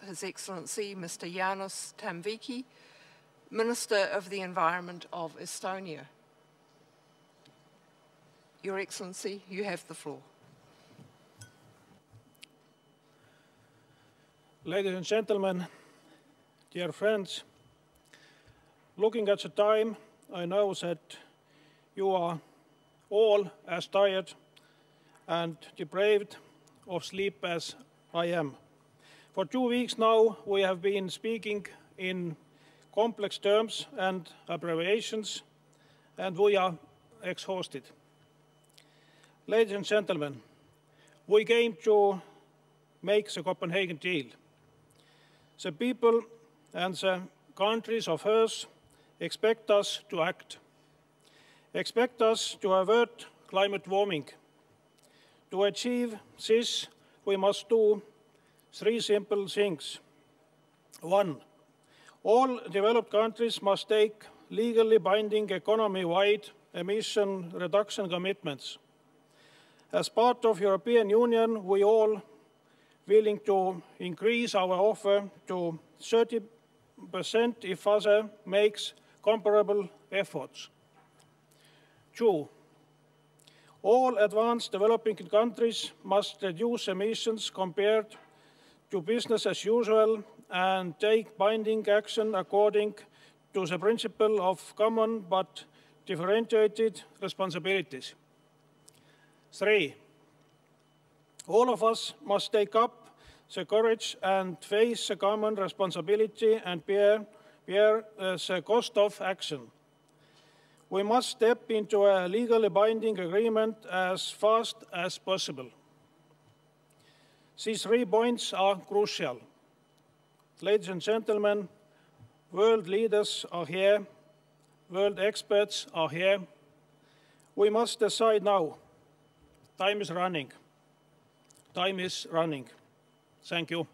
His Excellency Mr. Jānis Tamviki, Minister of the Environment of Estonia. Your Excellency, you have the floor. Ladies and gentlemen, dear friends, looking at the time, I know that you are all as tired and deprived of sleep as I am. For 2 weeks now, we have been speaking in complex terms and abbreviations, and we are exhausted. Ladies and gentlemen, we came to make the Copenhagen deal. The people and the countries of Earth expect us to act, expect us to avert climate warming. To achieve this, we must do 3 simple things. 1, all developed countries must take legally binding economy-wide emission reduction commitments. As part of European Union, we all willing to increase our offer to 30% if other makes comparable efforts. 2, all advanced developing countries must reduce emissions compared to business as usual and take binding action according to the principle of common but differentiated responsibilities. 3, all of us must take up the courage and face the common responsibility and bear the cost of action. We must step into a legally binding agreement as fast as possible. These 3 points are crucial. Ladies and gentlemen, world leaders are here, world experts are here. We must decide now. Time is running. Time is running. Thank you.